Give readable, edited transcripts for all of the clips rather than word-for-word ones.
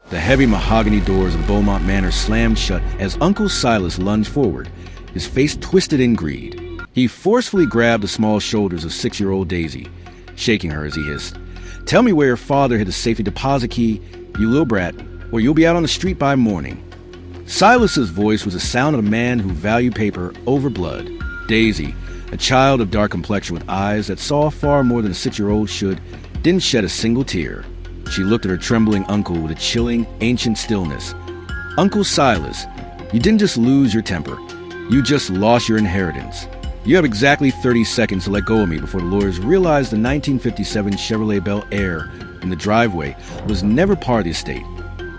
The heavy mahogany doors of the Beaumont Manor slammed shut as Uncle Silas lunged forward, his face twisted in greed. He forcefully grabbed the small shoulders of 6-year-old Daisy, shaking her as he hissed, "Tell me where your father hid the safety deposit key, you little brat, or you'll be out on the street by morning." Silas's voice was the sound of a man who valued paper over blood. Daisy, a child of dark complexion with eyes that saw far more than a 6-year-old should, didn't shed a single tear. She looked at her trembling uncle with a chilling, ancient stillness. "Uncle Silas, you didn't just lose your temper. You just lost your inheritance. You have exactly 30 seconds to let go of me before the lawyers realized the 1957 Chevrolet Bel Air in the driveway was never part of the estate.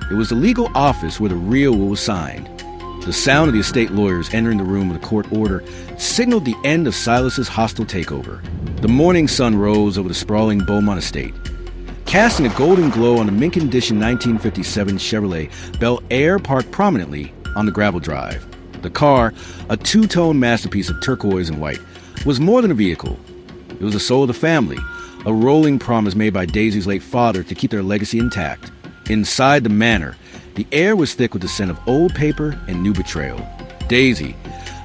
It was the legal office where the real will was signed." The sound of the estate lawyers entering the room with a court order signaled the end of Silas's hostile takeover. The morning sun rose over the sprawling Beaumont estate, casting a golden glow on the mint-condition 1957 Chevrolet Bel Air parked prominently on the gravel drive. The car, a two-tone masterpiece of turquoise and white, was more than a vehicle. It was the soul of the family, a rolling promise made by Daisy's late father to keep their legacy intact. Inside the manor, the air was thick with the scent of old paper and new betrayal. Daisy,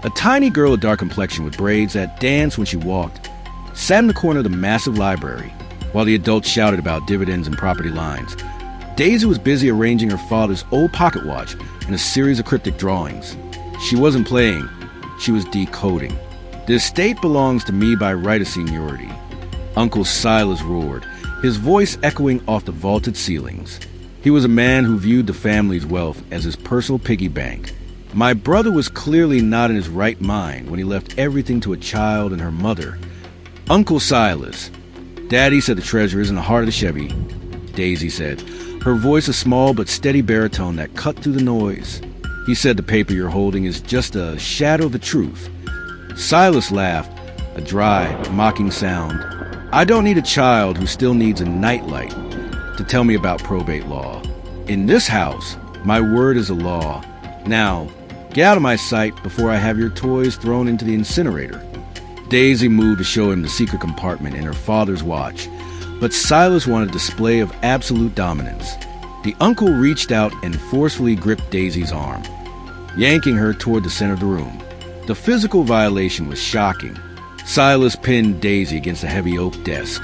a tiny girl of dark complexion with braids that danced when she walked, sat in the corner of the massive library, while the adults shouted about dividends and property lines. Daisy was busy arranging her father's old pocket watch and a series of cryptic drawings. She wasn't playing, she was decoding. "The estate belongs to me by right of seniority," Uncle Silas roared, his voice echoing off the vaulted ceilings. He was a man who viewed the family's wealth as his personal piggy bank. "My brother was clearly not in his right mind when he left everything to a child and her mother." "Uncle Silas, Daddy said the treasure is in the heart of the Chevy," Daisy said, her voice a small but steady baritone that cut through the noise. "He said the paper you're holding is just a shadow of the truth." Silas laughed, a dry, mocking sound. "I don't need a child who still needs a nightlight to tell me about probate law. In this house, my word is a law. Now, get out of my sight before I have your toys thrown into the incinerator." Daisy moved to show him the secret compartment in her father's watch, but Silas wanted a display of absolute dominance. The uncle reached out and forcefully gripped Daisy's arm, yanking her toward the center of the room. The physical violation was shocking. Silas pinned Daisy against a heavy oak desk,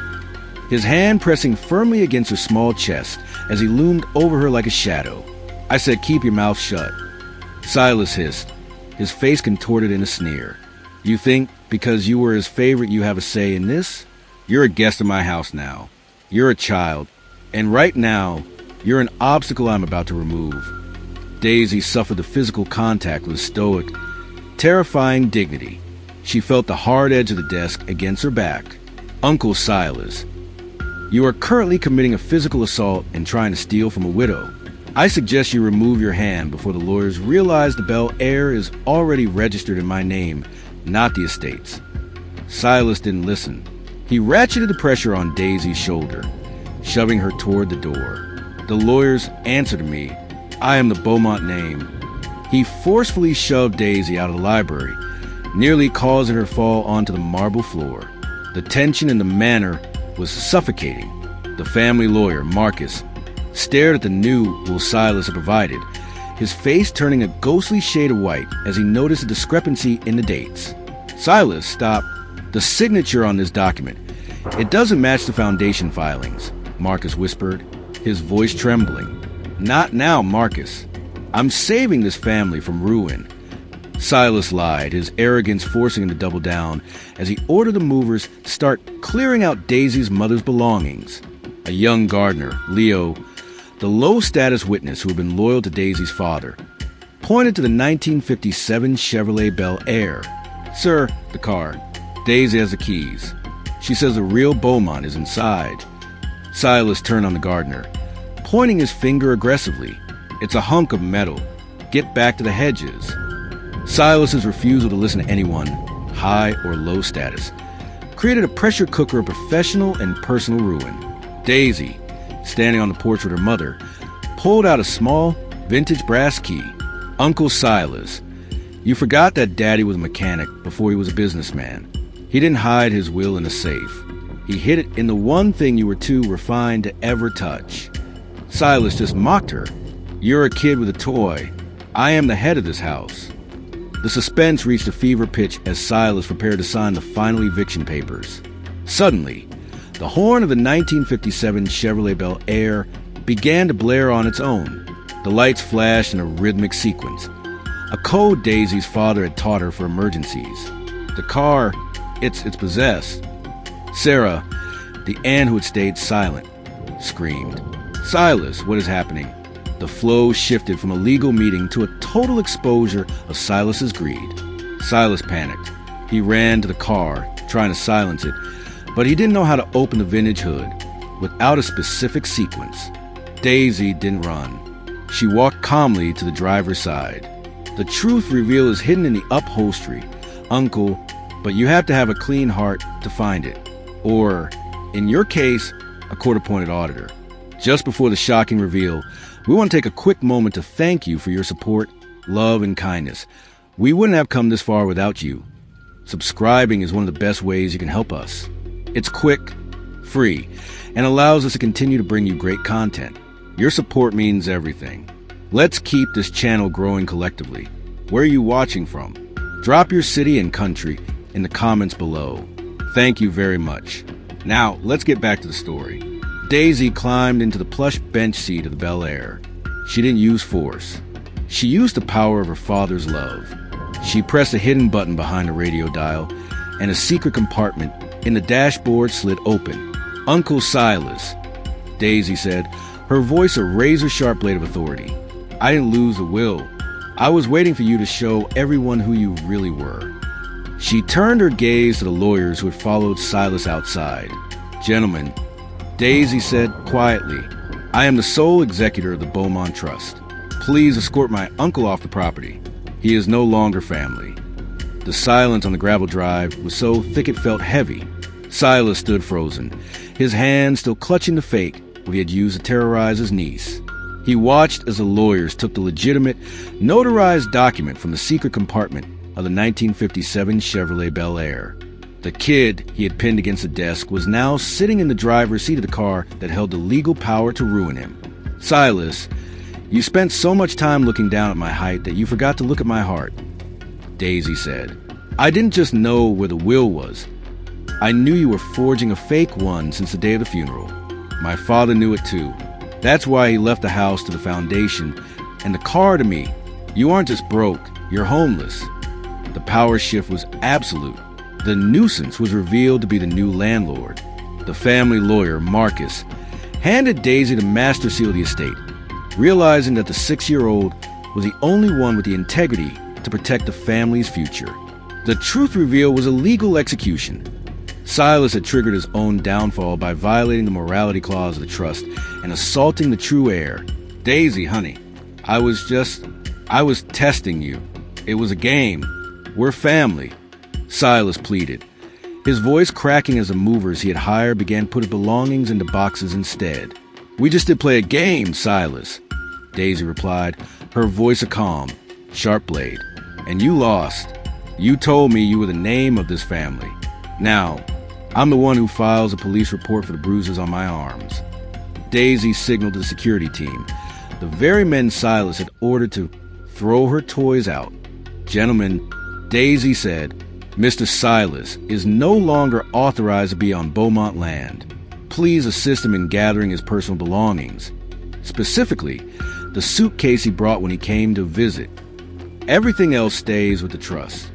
his hand pressing firmly against her small chest as he loomed over her like a shadow. "I said keep your mouth shut," Silas hissed, his face contorted in a sneer. "You think because you were his favorite you have a say in this? You're a guest in my house now. You're a child, and right now, you're an obstacle I'm about to remove." Daisy suffered the physical contact with stoic, terrifying dignity. She felt the hard edge of the desk against her back. "Uncle Silas, you are currently committing a physical assault and trying to steal from a widow. I suggest you remove your hand before the lawyers realize the Bel Air is already registered in my name, not the estate's." Silas didn't listen. He ratcheted the pressure on Daisy's shoulder, shoving her toward the door. "The lawyers answer to me. I am the Beaumont name." He forcefully shoved Daisy out of the library, nearly causing her fall onto the marble floor. The tension in the manor was suffocating. The family lawyer, Marcus, stared at the new will Silas had provided, his face turning a ghostly shade of white as he noticed a discrepancy in the dates. "Silas, stop. The signature on this document. It doesn't match the foundation filings," Marcus whispered, his voice trembling. "Not now, Marcus. I'm saving this family from ruin." Silas lied, his arrogance forcing him to double down as he ordered the movers to start clearing out Daisy's mother's belongings. A young gardener, Leo, the low-status witness who had been loyal to Daisy's father, pointed to the 1957 Chevrolet Bel Air. "Sir, the car. Daisy has the keys. She says the real Beaumont is inside." Silas turned on the gardener, pointing his finger aggressively. "It's a hunk of metal. Get back to the hedges." Silas's refusal to listen to anyone, high or low status, created a pressure cooker of professional and personal ruin. Daisy, standing on the porch with her mother, pulled out a small, vintage brass key. "Uncle Silas, you forgot that Daddy was a mechanic before he was a businessman. He didn't hide his will in a safe. He hid it in the one thing you were too refined to ever touch." Silas just mocked her, You're a kid with a toy. I am the head of this house. The suspense reached a fever pitch as Silas prepared to sign the final eviction papers. Suddenly, the horn of the 1957 Chevrolet Bel Air began to blare on its own. The lights flashed in a rhythmic sequence, a code Daisy's father had taught her for emergencies. The car, it's possessed. Sarah, the aunt who had stayed silent, screamed. Silas, what is happening? The flow shifted from a legal meeting to a total exposure of Silas's greed. Silas panicked. He ran to the car, trying to silence it, but he didn't know how to open the vintage hood without a specific sequence. Daisy didn't run. She walked calmly to the driver's side. The truth reveal is hidden in the upholstery, Uncle, but you have to have a clean heart to find it. Or, in your case, a court-appointed auditor. Just before the shocking reveal, we want to take a quick moment to thank you for your support, love, and kindness. We wouldn't have come this far without you. Subscribing is one of the best ways you can help us. It's quick, free, and allows us to continue to bring you great content. Your support means everything. Let's keep this channel growing collectively. Where are you watching from? Drop your city and country in the comments below. Thank you very much. Now, let's get back to the story. Daisy climbed into the plush bench seat of the Bel Air. She didn't use force. She used the power of her father's love. She pressed a hidden button behind the radio dial, and a secret compartment in the dashboard slid open. Uncle Silas, Daisy said, her voice a razor-sharp blade of authority. I didn't lose the will. I was waiting for you to show everyone who you really were. She turned her gaze to the lawyers who had followed Silas outside. Gentlemen, Daisy said quietly, I am the sole executor of the Beaumont Trust. Please escort my uncle off the property. He is no longer family. The silence on the gravel drive was so thick it felt heavy. Silas stood frozen, his hand still clutching the fake he had used to terrorize his niece. He watched as the lawyers took the legitimate, notarized document from the secret compartment of the 1957 Chevrolet Bel Air. The kid he had pinned against the desk was now sitting in the driver's seat of the car that held the legal power to ruin him. Silas, you spent so much time looking down at my height that you forgot to look at my heart, Daisy said. I didn't just know where the will was. I knew you were forging a fake one since the day of the funeral. My father knew it too. That's why he left the house to the foundation and the car to me. You aren't just broke, you're homeless. The power shift was absolute. The nuisance was revealed to be the new landlord. The family lawyer, Marcus, handed Daisy the master seal of the estate, realizing that the 6-year-old was the only one with the integrity to protect the family's future. The truth reveal was a legal execution. Silas had triggered his own downfall by violating the morality clause of the trust and assaulting the true heir. Daisy, honey, I was testing you. It was a game. We're family. Silas pleaded, his voice cracking as the movers he had hired began putting belongings into boxes instead. We just did play a game, Silas, Daisy replied, her voice a calm, sharp blade. And you lost. You told me you were the name of this family. Now, I'm the one who files a police report for the bruises on my arms. Daisy signaled to the security team, the very men Silas had ordered to throw her toys out. Gentlemen, Daisy said, Mr. Silas is no longer authorized to be on Beaumont land. Please assist him in gathering his personal belongings, specifically the suitcase he brought when he came to visit. Everything else stays with the trust.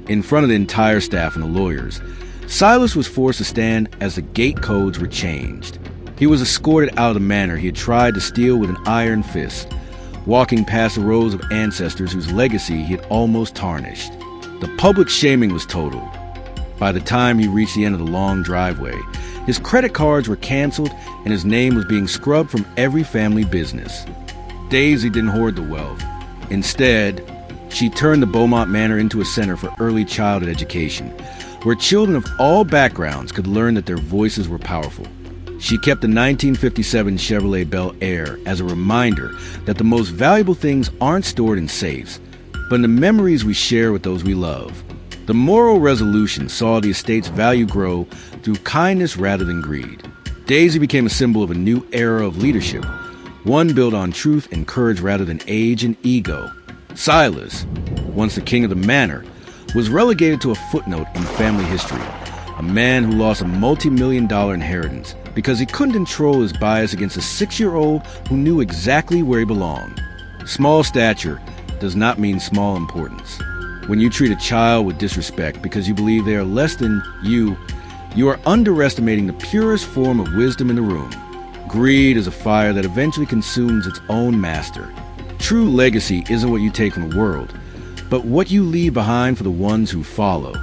In front of the entire staff and the lawyers, Silas was forced to stand as the gate codes were changed. He was escorted out of the manor he had tried to steal with an iron fist, walking past the rows of ancestors whose legacy he had almost tarnished. The public shaming was total. By the time he reached the end of the long driveway, his credit cards were canceled and his name was being scrubbed from every family business. Daisy didn't hoard the wealth. Instead, she turned the Beaumont Manor into a center for early childhood education, where children of all backgrounds could learn that their voices were powerful. She kept the 1957 Chevrolet Bel Air as a reminder that the most valuable things aren't stored in safes, but in the memories we share with those we love. The moral resolution saw the estate's value grow through kindness rather than greed. Daisy became a symbol of a new era of leadership, one built on truth and courage rather than age and ego. Silas, once the king of the Manor, was relegated to a footnote in family history, a man who lost a multi-million-dollar inheritance because he couldn't control his bias against a 6-year-old who knew exactly where he belonged. Small stature does not mean small importance. When you treat a child with disrespect because you believe they are less than you are underestimating the purest form of wisdom in the room. Greed is a fire that eventually consumes its own master. True legacy isn't what you take from the world, but what you leave behind for the ones who follow.